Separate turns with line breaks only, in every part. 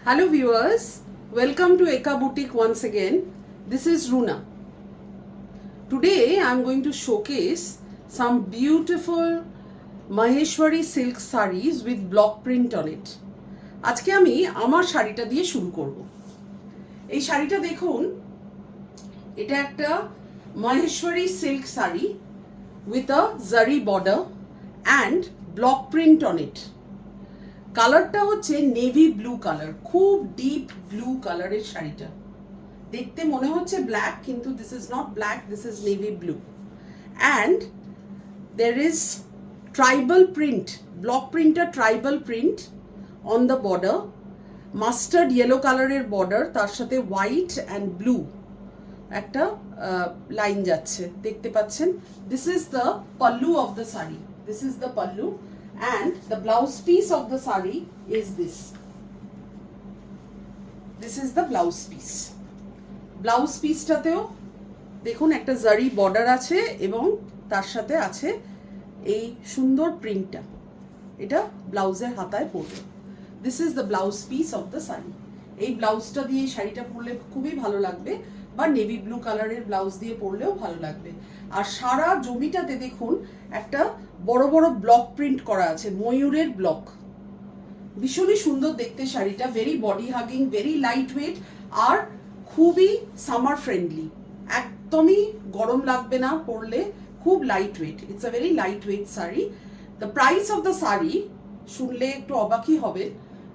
Hello viewers, welcome to Eka Boutique once again. This is Runa. Today I am going to showcase some beautiful Maheshwari silk sarees with block print on it. আজকে আমি আমার শাড়িটা দিয়ে শুরু করব। এই শাড়িটা দেখুন, এটা একটা Maheshwari silk saree with a zari border and block print on it. কালারটা হচ্ছে নেভি ব্লু কালার, খুব ডিপ ব্লু কালারের শাড়িটা। দেখতে মনে হচ্ছে ব্ল্যাক, কিন্তু this is not black, this is navy blue. And there is tribal print, block printer tribal print on the border, mustard yellow কালারের বর্ডার, তার সাথে হোয়াইট অ্যান্ড ব্লু একটা লাইন যাচ্ছে, দেখতে পাচ্ছেন। This is the pallu of the sari, this is the pallu. And the blouse piece of the saree is this. This is the blouse piece. Blouse piece টাতেও দেখুন একটা জারি বর্ডার আছে এবং তার সাথে আছে এই সুন্দর প্রিন্টটা। এটা ব্লাউজের হাতায় পড়বে। This is the blouse piece of the saree. এই ব্লাউজটা দিয়ে এই শাড়িটা পরলে খুবই ভালো লাগবে, বা নেভি ব্লু কালারের ব্লাউজ দিয়ে পরলেও ভালো লাগবে। আর সারা জমিটাতে দেখুন একটা বড় বড় ব্লক প্রিন্ট করা আছে, ময়ূরের ব্লক। ভীষণই সুন্দর দেখতে শাড়িটা, very body hugging, very light weight, আর খুবই সামার ফ্রেন্ডলি। একদমই গরম লাগবে না পরলে, খুব light weight. It's a very light weight sari. The price of the sari শুনলে একটু অবাকই হবে।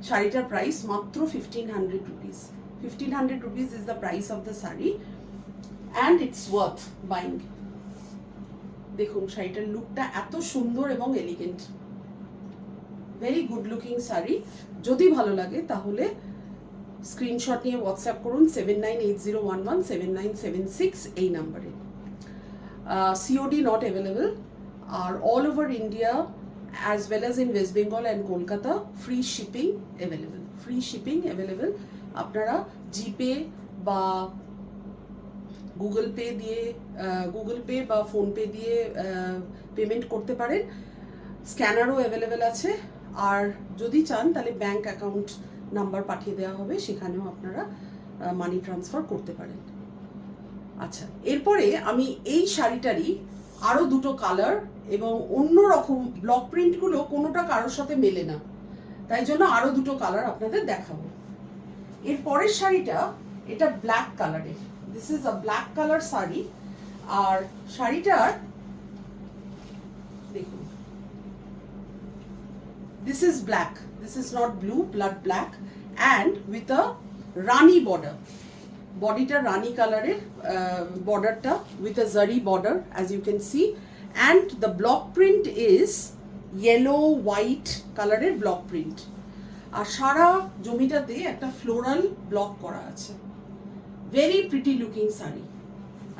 শাড়িটার প্রাইস মাত্র 1500 rupees. 1500 rupees is the price of the saree and it's worth buying. দেখুন শাড়িটার লুকটা এত সুন্দর এবং elegant, very good looking sari. যদি ভালো লাগে তাহলে স্ক্রিনশট নিয়ে হোয়াটসঅ্যাপ করুন 7980117976 এই নাম্বারে। COD not available, R all over India as well as in West Bengal and Kolkata free shipping available. Free shipping available. আপনারা জিপে বা গুগল পে বা ফোনপে দিয়ে পেমেন্ট করতে পারেন। স্ক্যানারও অ্যাভেলেবেল আছে, আর যদি চান তাহলে ব্যাংক অ্যাকাউন্ট নাম্বার পাঠিয়ে দেওয়া হবে, সেখানেও আপনারা মানি ট্রান্সফার করতে পারেন। আচ্ছা, এরপরে আমি এই শাড়িটারই আরও দুটো কালার এবং অন্য রকম ব্লক প্রিন্টগুলো কোনোটা কারোর সাথে মেলে না, তাই জন্য আরও দুটো কালার আপনাদের দেখাবো। এর পরের শাড়িটা, এটা ব্ল্যাক কালারের। This is a black colour sari, আর শাড়িটার দেখুন, this is black, this is not blue, blood black, and with a rani border. বডিটা রানি কালারের, বর্ডারটা with a zari border as you can see, and the block print is yellow white কালারের block print. আর সারা জমিটাতে একটা ফ্লোরাল ব্লক করা আছে, ভেরি প্রিটি লুকিং শাড়ি।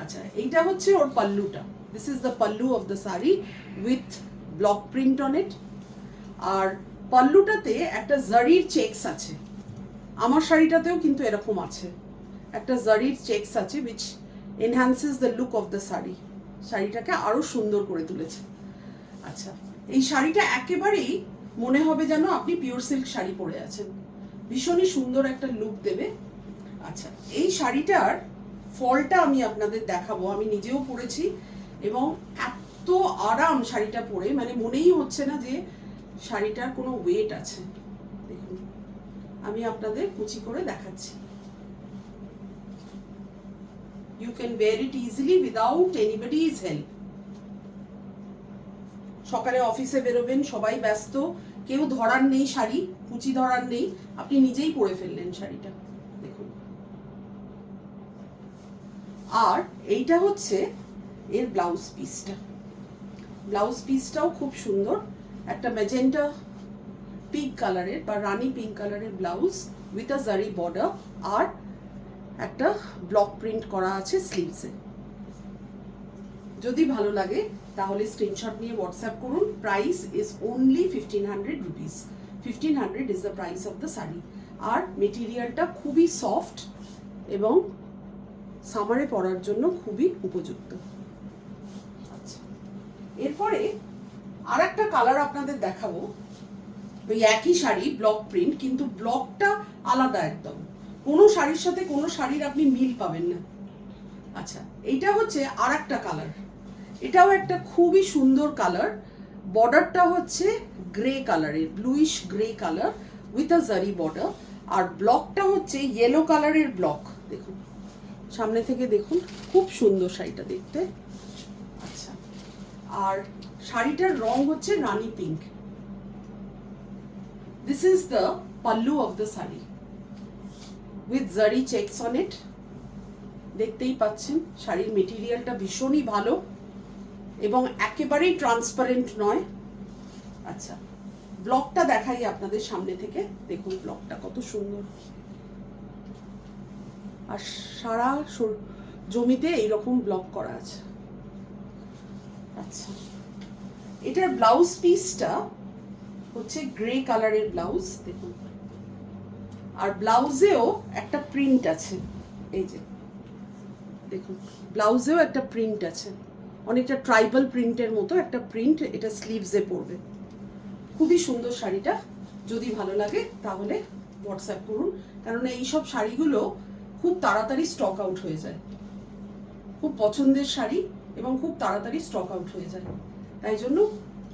আচ্ছা, এইটা হচ্ছে ওর পাল্লুটা। This is the pallu of the sari with block print on it. আর পাল্লুটাতে একটা জারির চেকস আছে, আমার শাড়িটাতেও কিন্তু এরকম আছে, একটা জারির চেকস আছে, which enhances the look of the sari, শাড়িটাকে আরও সুন্দর করে তুলেছে। আচ্ছা, এই শাড়িটা একেবারেই মনে হবে যেন আপনি পিওর সিল্ক শাড়ি পরে আছেন, ভীষণই সুন্দর একটা লুক দেবে। আচ্ছা, এই শাড়িটার ফলটা আমি আপনাদের দেখাবো, আমি নিজেও পরেছি এবং এত আরাম শাড়িটা পরে, মানে মনেই হচ্ছে না যে শাড়িটার কোনো ওয়েট আছে। দেখুন, আমি আপনাদের কুচি করে দেখাচ্ছি। You can wear it easily without anybody's help. সকালে অফিসে বেরোবেন, সবাই ব্যস্ত, কেউ ধরার নেই, শাড়ি কুচি ধরার নেই, আপনি নিজেই পরে ফেললেন শাড়িটা। দেখুন, আর এইটা হচ্ছে এর ব্লাউজ পিসটা। ব্লাউজ পিসটাও খুব সুন্দর, একটা ম্যাজেন্টা পিঙ্ক কালারের বা রানি পিঙ্ক কালারের blouse with a zari border, আর একটা ব্লক প্রিন্ট করা আছে স্লিভসে। যদি ভালো লাগে তাহলে স্ক্রিনশট নিয়ে হোয়াটসঅ্যাপ করুন। Price is only 1500 rupees. 1500 is the price of the sari. আর মেটেরিয়ালটা খুবই সফট এবং সামারে পরার জন্য খুবই উপযুক্ত। আচ্ছা, এরপরে আর একটা কালার আপনাদের দেখাবো। ওই একই শাড়ি ব্লক প্রিন্ট, কিন্তু ব্লকটা আলাদা একদম, কোনো শাড়ির সাথে কোনো শাড়ির আপনি মিল পাবেন না। আচ্ছা, এইটা হচ্ছে আর একটা কালার, এটাও একটা খুবই সুন্দর কালার। বর্ডারটা হচ্ছে গ্রে কালারের, bluish grey colour with a zari border, আর ব্লকটা হচ্ছে ইয়েলো কালারের ব্লক। দেখুন সামনে থেকে দেখুন, খুব সুন্দর শাড়িটা দেখতে। আচ্ছা, আর শাড়িটার রং হচ্ছে রানী pink. This is the pallu of the sari with zari checks on it. দেখতেই পাচ্ছেন শাড়ির মেটেরিয়ালটা ভীষণই ভালো এবং একেবারেই ট্রান্সপারেন্ট নয়। আচ্ছা, ব্লকটা দেখাই আপনাদের সামনে থেকে, দেখুন ব্লকটা কত সুন্দর, আর সারা জমিতে এইরকম ব্লক করা আছে। আচ্ছা, এটার ব্লাউজ পিসটা হচ্ছে গ্রে কালারের ব্লাউজ, দেখুন, আর ব্লাউজেও একটা প্রিন্ট আছে, এই যে দেখুন ব্লাউজেও একটা প্রিন্ট আছে, অনেকটা ট্রাইবাল প্রিন্টের মতো একটা প্রিন্ট, এটা স্লিভসে পড়বে। খুবই সুন্দর শাড়িটা, যদি ভালো লাগে তাহলে হোয়াটসঅ্যাপ করুন, কারণ এইসব শাড়িগুলো খুব তাড়াতাড়ি স্টক আউট হয়ে যায়। খুব পছন্দের শাড়ি এবং খুব তাড়াতাড়ি স্টক আউট হয়ে যায়, তাই জন্য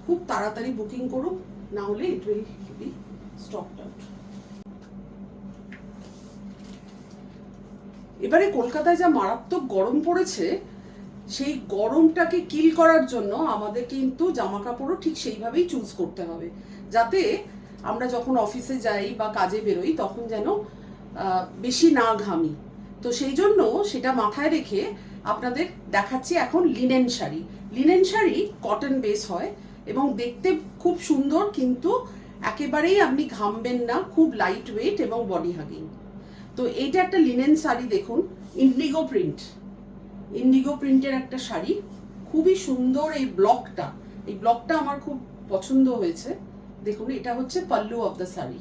খুব তাড়াতাড়ি বুকিং করুন, না হলে it will be stock out. এবারে কলকাতায় যা মারাত্মক গরম পড়েছে, সেই গরমটাকে কিল করার জন্য আমাদের কিন্তু জামা কাপড়ও ঠিক সেইভাবেই চুজ করতে হবে, যাতে আমরা যখন অফিসে যাই বা কাজে বেরোই তখন যেন বেশি না ঘামি। তো সেই জন্য সেটা মাথায় রেখে আপনাদের দেখাচ্ছি এখন linen sari. Linen sari cotton base হয় এবং দেখতে খুব সুন্দর, কিন্তু একেবারেই আপনি ঘামবেন না, খুব লাইট ওয়েট এবং বডি হাগিং। তো এইটা একটা লিনেন শাড়ি, দেখুন ইন্ডিগো প্রিন্ট, ইন্ডিগো প্রিন্টের একটা শাড়ি, খুবই সুন্দর। এই ব্লকটা আমার খুব পছন্দ হয়েছে। দেখুন এটা হচ্ছে পাল্লু অফ দ্য শাড়ি,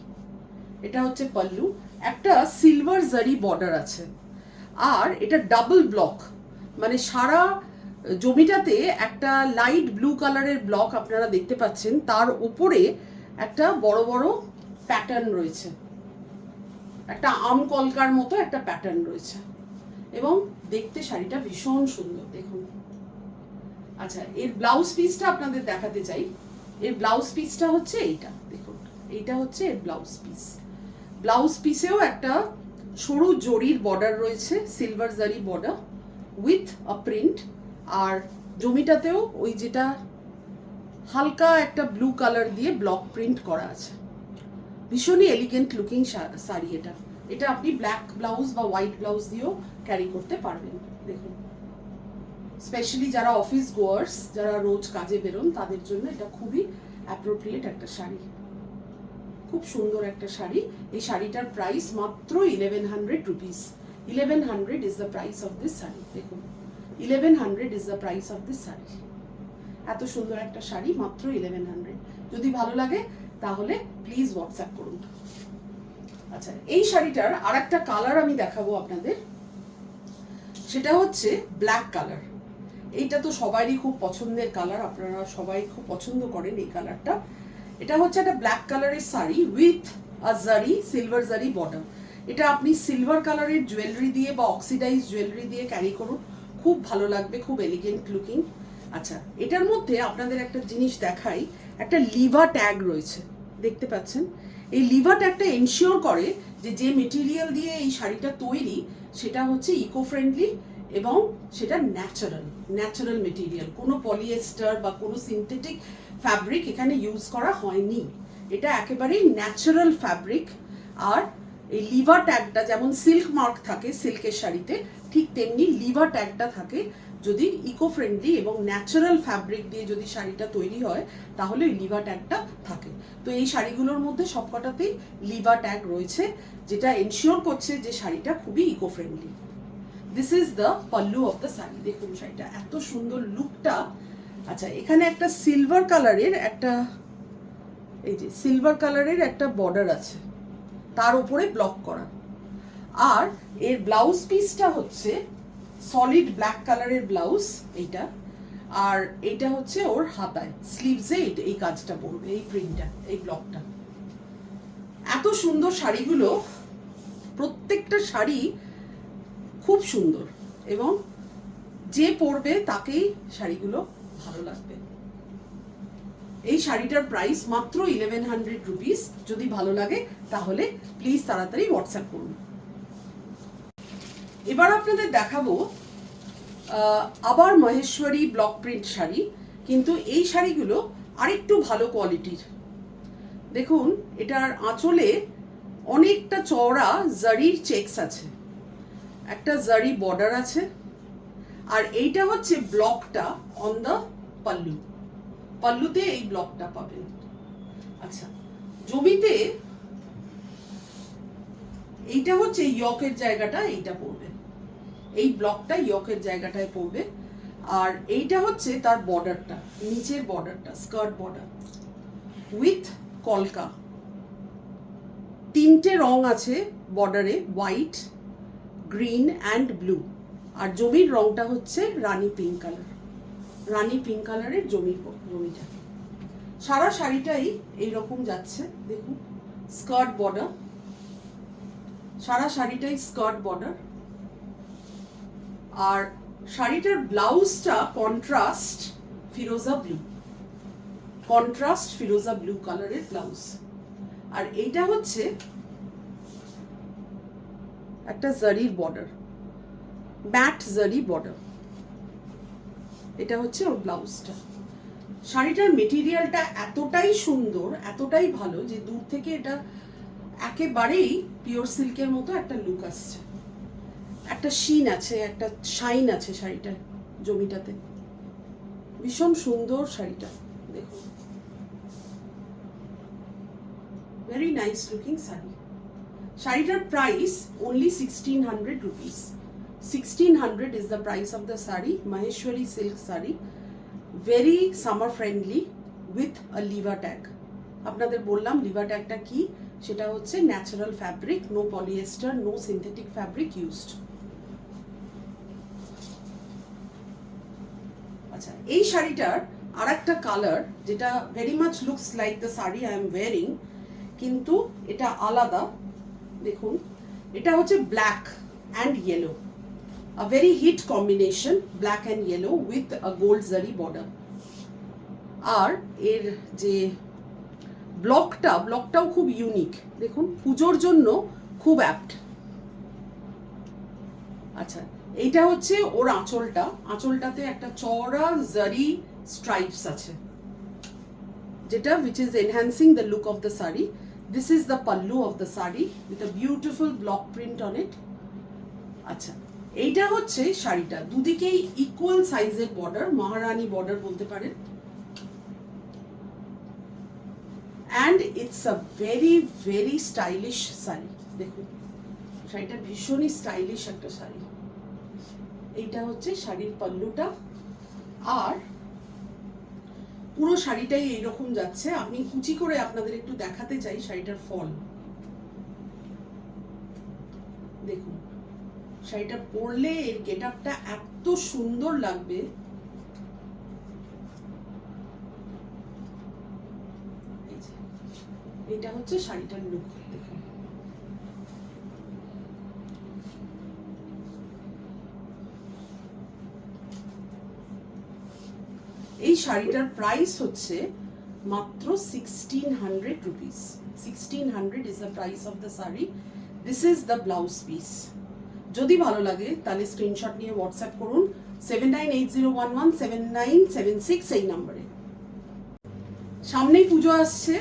এটা হচ্ছে পাল্লু, একটা সিলভার জারি বর্ডার আছে, আর এটা ডাবল ব্লক, মানে সারা জমিটাতে একটা লাইট ব্লু কালারের ব্লক আপনারা দেখতে পাচ্ছেন, তার উপরে একটা বড় বড় প্যাটার্ন রয়েছে, একটা আম কলকার মতো একটা প্যাটার্ন রয়েছে, এবং দেখতে শাড়িটা ভীষণ সুন্দর, দেখুন। আচ্ছা, এর ব্লাউজ পিসটা আপনাদের দেখাতে চাই। এর ব্লাউজ পিসটা হচ্ছে এইটা, দেখুন এইটা হচ্ছে এর ব্লাউজ পিস। ব্লাউজ পিসেও একটা সরু জরির বর্ডার রয়েছে, সিলভার জারি বর্ডার উইথ আ প্রিন্ট, আর জমিটাতেও ওই যেটা হালকা একটা ব্লু কালার দিয়ে ব্লক প্রিন্ট করা আছে। ভীষণই এলিগেন্ট লুকিং শাড়ি এটা। এটা আপনি ব্ল্যাক ব্লাউজ বা হোয়াইট ব্লাউজ দিয়েও ক্যারি করতে পারবেন। দেখুন, স্পেশালি যারা অফিস গোয়ার্স, যারা রোজ কাজে বেরোন, তাদের জন্য এটা খুবই অ্যাপ্রোপ্রিয়েট একটা শাড়ি, খুব সুন্দর একটা শাড়ি। এই শাড়িটার প্রাইস মাত্র 1100 rupees. 1100 is the price of this sari. দেখুন 1100 is the price of this sari. এত সুন্দর একটা শাড়ি মাত্র 1100। যদি ভালো লাগে তাহলে প্লিজ হোয়াটসঅ্যাপ করুন। আচ্ছা, এই শাড়িটার আর একটা কালার আমি দেখাবো আপনাদের, সেটা হচ্ছে ব্ল্যাক কালার। এইটা তো সবারই খুব পছন্দের কালার, আপনারা সবাই খুব পছন্দ করেন এই কালারটা। এটা হচ্ছে একটা ব্ল্যাক কালারের শাড়ি উইথ আ জারি, সিলভার জারি বর্ডার। এটা আপনি সিলভার কালারের জুয়েলারি দিয়ে বা অক্সিডাইজ জুয়েলারি দিয়ে ক্যারি করুন, খুব ভালো লাগবে, খুব এলিগেন্ট লুকিং। আচ্ছা, এটার মধ্যে আপনাদের একটা জিনিস দেখাই, একটা লিভা ট্যাগ রয়েছে, দেখতে পাচ্ছেন। এই লিভা ট্যাগটা এনশিওর করে যে যে মেটেরিয়াল দিয়ে এই শাড়িটা তৈরি সেটা হচ্ছে ইকো ফ্রেন্ডলি এবং সেটা ন্যাচারাল মেটেরিয়াল, কোনো পলিয়েস্টার বা কোনো সিনথেটিক ফ্যাব্রিক এখানে ইউজ করা হয়নি। এটা একেবারেই ন্যাচারাল ফ্যাব্রিক। আর এই লিভা ট্যাগটা যেমন সিল্ক মার্ক থাকে সিল্কের শাড়িতে, ঠিক তেমনি লিভা ট্যাগটা থাকে। যদি ইকো ফ্রেন্ডলি এবং ন্যাচারাল ফ্যাব্রিক দিয়ে যদি শাড়িটা তৈরি হয় তাহলে ওই লিভা ট্যাগটা থাকে। তো এই শাড়িগুলোর মধ্যে সবকটাতেই লিভা ট্যাগ রয়েছে, যেটা এনশিওর করছে যে শাড়িটা খুবই eco friendly. This is the pallu of the sari. দেখুন শাড়িটা এত সুন্দর লুকটা। আচ্ছা, এখানে একটা সিলভার কালারের একটা, এই যে সিলভার কালারের একটা বর্ডার আছে, তার উপরে ব্লক করা। আর এর ব্লাউজ পিসটা হচ্ছে সলিড ব্ল্যাক কালারের ব্লাউজ এইটা, আর এইটা হচ্ছে ওর হাতায় স্লিভসে এই কাজটা পড়বে, এই প্রিন্টটা, এই ব্লকটা। এত সুন্দর শাড়িগুলো প্রত্যেকটা শাড়ি খুব সুন্দর এবং যে পরবে তাকেই শাড়িগুলো ভালো লাগবে। এই শাড়িটার প্রাইস মাত্র 1100 রুপিস। যদি ভালো লাগে তাহলে প্লিজ তাড়াতাড়ি হোয়াটসঅ্যাপ করুন। এবার আপনাদের দেখাবো আবার মহেশ্বরী ব্লক প্রিন্ট শাড়ি, কিন্তু এই শাড়িগুলো আরেকটু ভালো কোয়ালিটির। দেখুন, এটার আঁচলে অনেকটা চওড়া জারির চেকস আছে, একটা জারি বর্ডার আছে, আর এইটা হচ্ছে ব্লকটা অন দ্য পাল্লু। পাল্লুতে এই ব্লকটা পাবেন। আচ্ছা, জমিতে এইটা হচ্ছে ইয়কের জায়গাটা, এইটা পড়বে, এই ব্লকটা ইয়কের জায়গাটায় পড়বে। আর এইটা হচ্ছে তার বর্ডারটা, নিচের বর্ডারটা, স্কার্ট বর্ডার উইথ কলকা। তিনটে রং আছে বর্ডারে, হোয়াইট, গ্রিন অ্যান্ড ব্লু। আর জমির রংটা হচ্ছে রানী পিঙ্ক কালার, রানী পিঙ্ক কালারের জমিটা। সারা শাড়িটাই এইরকম যাচ্ছে, দেখুন স্কার্ট বর্ডার, সারা শাড়িটাই স্কার্ট বর্ডার। আর শাড়িটার ব্লাউজটা কন্ট্রাস্ট ফিরোজা ব্লু, কন্ট্রাস্ট ফিরোজা ব্লু কালারের ব্লাউজ। আর এইটা হচ্ছে একটা জারির বর্ডার, ম্যাট জারি বর্ডার। এটা হচ্ছে ওর ব্লাউজটা। শাড়িটার মেটেরিয়ালটা এতটাই সুন্দর, এতটাই ভালো যে দূর থেকে এটা একেবারেই পিওর সিল্কের মতো একটা লুক আসছে। একটা শিন আছে, একটা শাইন আছে শাড়িটার জমিটাতে। ভীষণ সুন্দর শাড়িটা, দেখুন, ভেরি নাইস লুকিং শাড়ি। শাড়িটার price only 1600 rupees. 1600 is the price of the sari, Maheshwari silk sari, very summer friendly with a liva tag. আপনাদের বললাম লিভা ট্যাগটা কি, সেটা হচ্ছে natural fabric, no polyester, no synthetic fabric used. আচ্ছা, এই শাড়িটার আর একটা কালার যেটা very much looks like the sari I am wearing, কিন্তু এটা আলাদা। দেখুন, এটা হচ্ছে black and yellow, a very hit combination, black and yellow with a gold zari border. আর এর যে ব্লকটাও খুব ইউনিক, দেখুন, পুজোর জন্য খুব অ্যাপ্ট। আচ্ছা, এইটা হচ্ছে ওর আঁচলটা, আঁচলটাতে একটা চওড়া জারি স্ট্রাইপস আছে, যেটা which is enhancing the look of the sari. This is the pallu of the sari with a beautiful block print on it. আচ্ছা, এইটা হচ্ছে শাড়িটা, দুদিকেই ইকুয়াল সাইজের বর্ডার, মহারানী বর্ডার বলতে পারেন। And it's a very very stylish sari. দেখুন, শাড়িটা ভীষণই স্টাইলিশ একটা শাড়ি। এইটা হচ্ছে শাড়ির পাল্লুটা, আর পুরো শাড়িটাই এইরকম যাচ্ছে। আমি কুচি করে আপনাদের একটু দেখাতে চাই শাড়িটার ফল। দেখুন, শাড়িটা পরলে এর গেটআপটা এত সুন্দর লাগবে। এটা হচ্ছে শাড়িটার লুক, দেখুন। এই শাড়িটার প্রাইস হচ্ছে মাত্র 1600 rupees. 1600 is the price of the saree. This is the blouse piece. যদি ভালো লাগে তাহলে স্ক্রিনশট নিয়ে হোয়াটসঅ্যাপ করুন 7980117976 এই নম্বরে। সামনেই পুজো আসছে,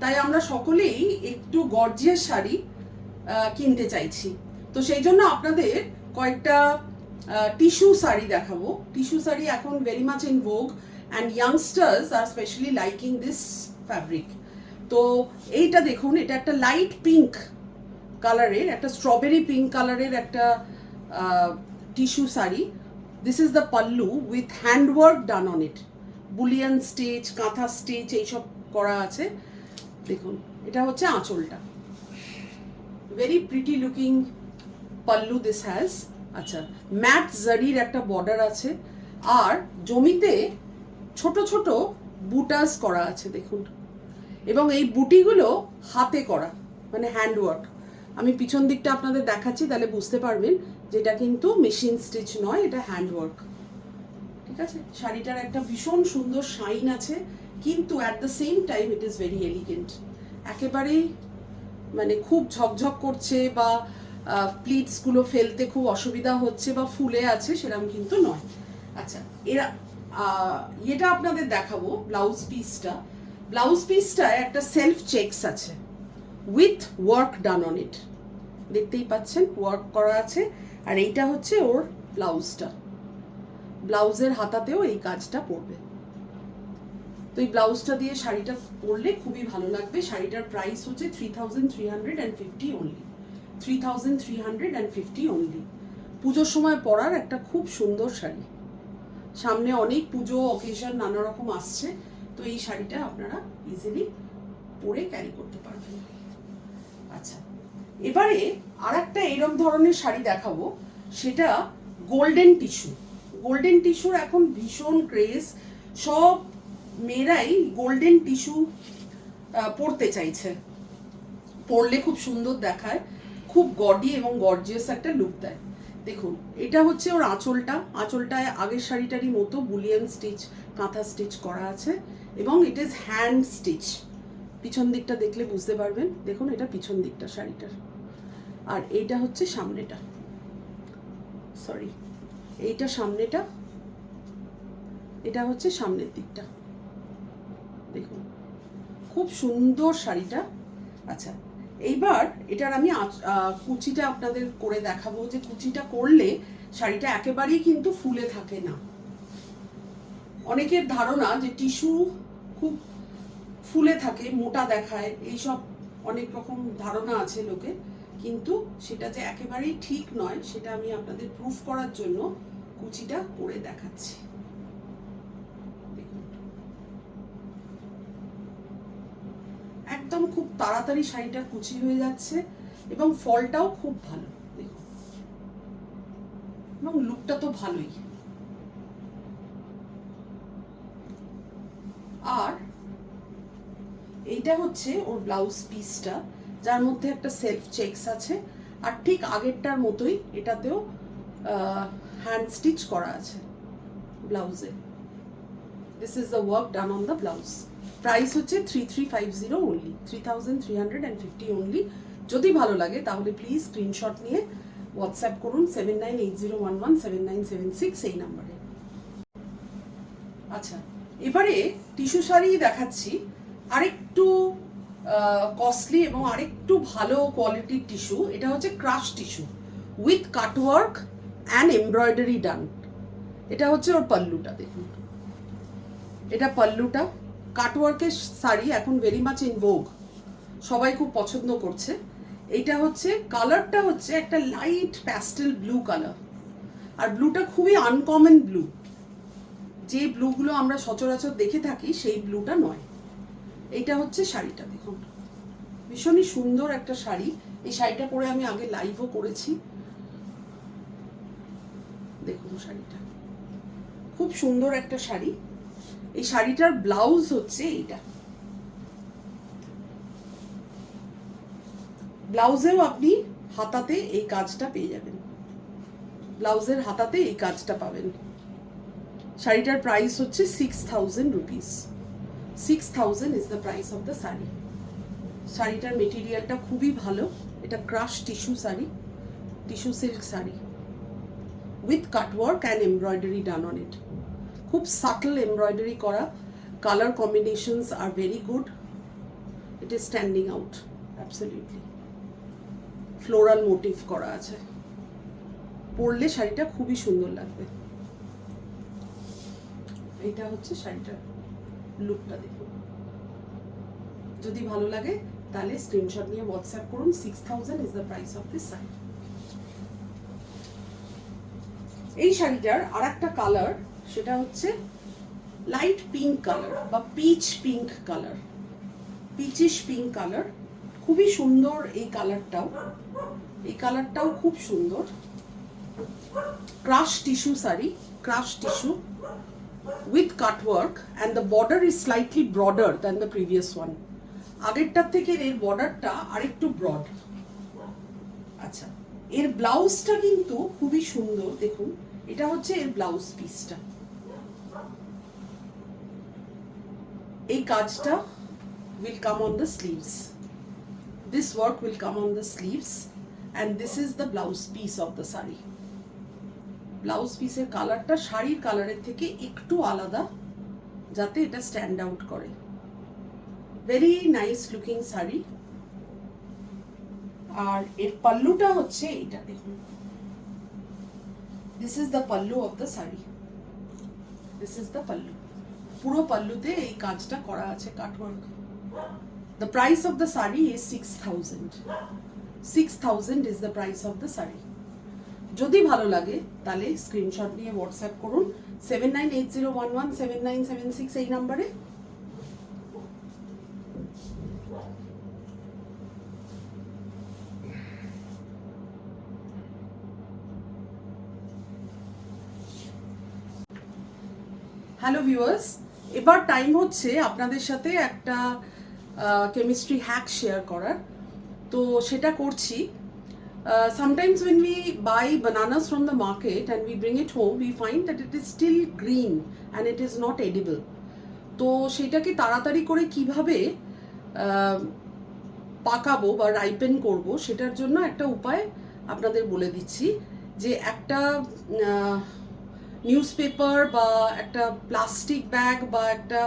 তাই আমরা সকলেই একটু গর্জিয়াস শাড়ি কিনতে চাইছি। তো সেই জন্য আপনাদের কয়েকটা টিস্যু শাড়ি দেখাবো। টিস্যু শাড়ি এখন very much in vogue and youngsters are specially liking this fabric. তো এইটা দেখুন, এটা একটা লাইট পিঙ্ক কালারের, একটা স্ট্রবেরি পিঙ্ক কালারের একটা tissue sari. This is the pallu with handwork done on it, bullion stitch, kantha stitch এইসব করা আছে। দেখুন, এটা হচ্ছে আঁচলটা, very pretty looking pallu this has. আচ্ছা, ম্যাট জারির একটা বর্ডার আছে, আর জমিতে ছোট ছোট বুটাস করা আছে, দেখুন। এবং এই বুটিগুলো হাতে করা, মানে হ্যান্ডওয়ার্ক। আমি পিছন দিকটা আপনাদের দেখাচ্ছি, তাহলে বুঝতে পারবেন যে এটা কিন্তু মেশিন স্টিচ নয়, এটা হ্যান্ডওয়ার্ক। ঠিক আছে, শাড়িটার একটা ভীষণ সুন্দর শাইন আছে, কিন্তু at the same time it is very elegant. একেবারেই মানে খুব ঝকঝক করছে বা প্লিটসগুলো ফেলতে খুব অসুবিধা হচ্ছে বা ফুলে আছে সেরকম কিন্তু নয়। আচ্ছা, এরা এটা আপনাদের দেখাবো ব্লাউজ পিসটা। ব্লাউজ পিসটায় একটা সেলফ চেকস আছে with work done on it, দেখতেই পাচ্ছেন ওয়ার্ক করা আছে। আর এইটা হচ্ছে ওর ব্লাউজটা, ব্লাউজের হাতাতেও এই কাজটা পড়বে। তো এই ব্লাউজটা দিয়ে শাড়িটা পরলে খুবই ভালো লাগবে। শাড়িটার প্রাইস হচ্ছে 3350 অনলি, 3350 অনলি। পুজোর সময় পরার একটা খুব সুন্দর শাড়ি, সামনে অনেক পুজো অকেশন নানা রকম আসছে, তো এই শাড়িটা আপনারা ইজিলি পরে ক্যারি করতে পারবেন। আচ্ছা, এবারে আর একটা এরকম ধরনের শাড়ি দেখাবো, সেটা গোল্ডেন টিস্যু। গোল্ডেন টিস্যুর এখন ভীষণ ক্রেজ, সব মেয়েরাই গোল্ডেন টিস্যু পরতে চাইছে, পরলে খুব সুন্দর দেখায়, খুব গডি এবং গর্জিয়াস একটা লুক দেয়। দেখুন, এটা হচ্ছে ওর আঁচলটা, আঁচলটায় আগের শাড়িটারই মতো বুলিয়ান স্টিচ, কাঁথা স্টিচ করা আছে এবং ইট ইজ হ্যান্ড স্টিচ। পিছন দিকটা দেখলে বুঝতে পারবেন, দেখুন এটা পিছন দিকটা শাড়িটার। আর এইটা হচ্ছে সামনেটা, সরি এইটা সামনেটা, এটা হচ্ছে সামনের দিকটা। দেখুন খুব সুন্দর শাড়িটা। আচ্ছা, এইবার এটার আমি কুচিটা আপনাদের করে দেখাবো, যে কুচিটা করলে শাড়িটা একেবারেই কিন্তু ফুলে থাকে না। অনেকের ধারণা যে টিস্যু খুব ফুলে থাকে, মোটা দেখায়, এইসব অনেক রকম ধারণা আছে লোকে, কিন্তু সেটা যে একেবারেই ঠিক নয় সেটা আমি আপনাদের প্রুফ করার জন্য কুচিটা করে দেখাচ্ছি। একদম খুব তাড়াতাড়ি শাড়িটা কুচি হয়ে যাচ্ছে এবং ফলটাও খুব ভালো, দেখুন, এবং লুকটা তো ভালোই। আর এইটা হচ্ছে ওর ব্লাউজ পিসটা, যার মধ্যে একটা সেলফ চেকস আছে, আর ঠিক আগেরটার মতোই এটাতেও হ্যান্ড স্টিচ করা আছে ব্লাউজে। This is the work done on the blouse. Price হচ্ছে 3350 অনলি, 3350 অনলি। যদি ভালো লাগে তাহলে প্লিজ স্ক্রিনশট নিয়ে হোয়াটসঅ্যাপ করুন 7980117976 এই নাম্বারে। আচ্ছা, এবারে টিস্যু শাড়ি দেখাচ্ছি, আরেকটু কস্টলি এবং আরেকটু ভালো কোয়ালিটির টিস্যু। এটা হচ্ছে crush tissue with cutwork and embroidery done. এটা হচ্ছে ওর পাল্লুটা, দেখুন এটা পাল্লুটা। কাটওয়ার্কের শাড়ি এখন ভেরি মাচ ইন ভোগ, সবাই খুব পছন্দ করছে। এইটা হচ্ছে কালারটা হচ্ছে একটা লাইট প্যাস্টেল ব্লু কালার, আর ব্লুটা খুবই আনকমন ব্লু, যে ব্লুগুলো আমরা সচরাচর দেখে থাকি সেই ব্লুটা নয়। এইটা হচ্ছে শাড়িটা, দেখুন ভীষণই সুন্দর একটা শাড়ি। এই শাড়িটা পরে আমি আগে লাইভও করেছি, দেখুন শাড়িটা খুব সুন্দর একটা শাড়ি। এই শাড়িটার ব্লাউজ হচ্ছে এইটা, ব্লাউজেও আপনি হাতাতে এই কাজটা পেয়ে যাবেন, ব্লাউজের হাতাতে এই কাজটা পাবেন। শাড়িটার প্রাইস হচ্ছে 6000 rupees, 6000 is the price of the sari. শাড়িটার মেটেরিয়ালটা খুবই ভালো, এটা crush tissue sari, tissue silk sari with cutwork and embroidery done on it. খুব সাটল এমব্রয়ডারি করা, colour combinations are very good, it is standing out absolutely. Floral motif করা আছে, পরলে শাড়িটা খুবই সুন্দর লাগবে। এইটা হচ্ছে শাড়িটার লুকটা, দেখুন। যদি ভালো লাগে তাহলে স্ক্রিনশট নিয়ে হোয়াটসঅ্যাপ করুন, 6000 is the price of this sari. এই শাড়িটার আর একটা কালার, সেটা হচ্ছে লাইট পিঙ্ক কালার বা peach pink colour, peachish pink colour. খুবই সুন্দর এই কালারটাও, এই কালারটাও খুব সুন্দর। Crush tissue sari, crush tissue with cut work and the border is slightly broader than the previous one. আগেরটার থেকে এর বর্ডারটা আরেকটু ব্রড, আচ্ছা, এর ব্লাউজটা কিন্তু খুবই সুন্দর, দেখুন এটা হচ্ছে এর ব্লাউজ পিসটা। এই কাজটা will come on the sleeves. This work will come on the sleeves and this is the blouse piece of the sari. Blouse পিসের কালারটা শাড়ির কালারের থেকে একটু আলাদা, যাতে এটা স্ট্যান্ড আউট করে। Very nice looking sari. আর এর পাল্লুটা হচ্ছে এটা, দেখুন this is the pallu of the sari. This is the pallu. পুরো পাল্লুতে এই কাজটা করা আছে cutwork. The price of the sari is 6,000. 6,000 is the price of the sari. যদি ভালো লাগে তাহলে স্ক্রিনশট নিয়ে হোয়াটসঅ্যাপ করুন 7980117976 এই নাম্বারে। হ্যালো ভিউয়ার্স, এবার টাইম হচ্ছে আপনাদের সাথে একটা কেমিস্ট্রি হ্যাক শেয়ার করার। তো সেটা করছি। Sometimes when we buy bananas from the market and we bring it home, we find that it is still green and it is not edible. তো সেটাকে তাড়াতাড়ি করে কিভাবে পাকাবো বা রাইপেন করব, সেটার জন্য একটা উপায় আপনাদের বলে দিচ্ছি। যে একটা নিউজ পেপার বা একটা প্লাস্টিক ব্যাগ বা একটা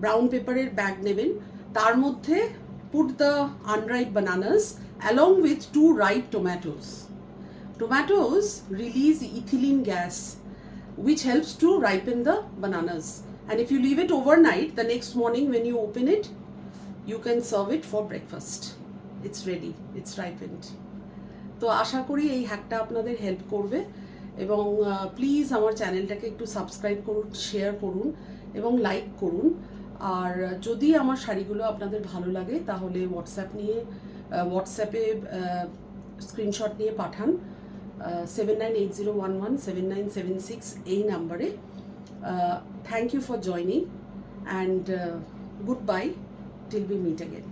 ব্রাউন পেপারের ব্যাগ নেবেন, তার মধ্যে put the unripe bananas along with 2 ripe tomatoes. Tomatoes release ethylene gas which helps to ripen the bananas, and if you leave it overnight, the next morning when you open it, you can serve it for breakfast. It's ready, it's ripened. তো আশা করি এই হ্যাকটা আপনাদের help করবে, এবং please আমার চ্যানেলটাকে একটু subscribe করুন, শেয়ার করুন এবং লাইক করুন। আর যদি আমার শাড়িগুলো আপনাদের ভালো লাগে তাহলে হোয়াটসঅ্যাপে স্ক্রিনশট নিয়ে পাঠান 7980117976 এই নাম্বারে। Thank you for joining and good bye till we meet again.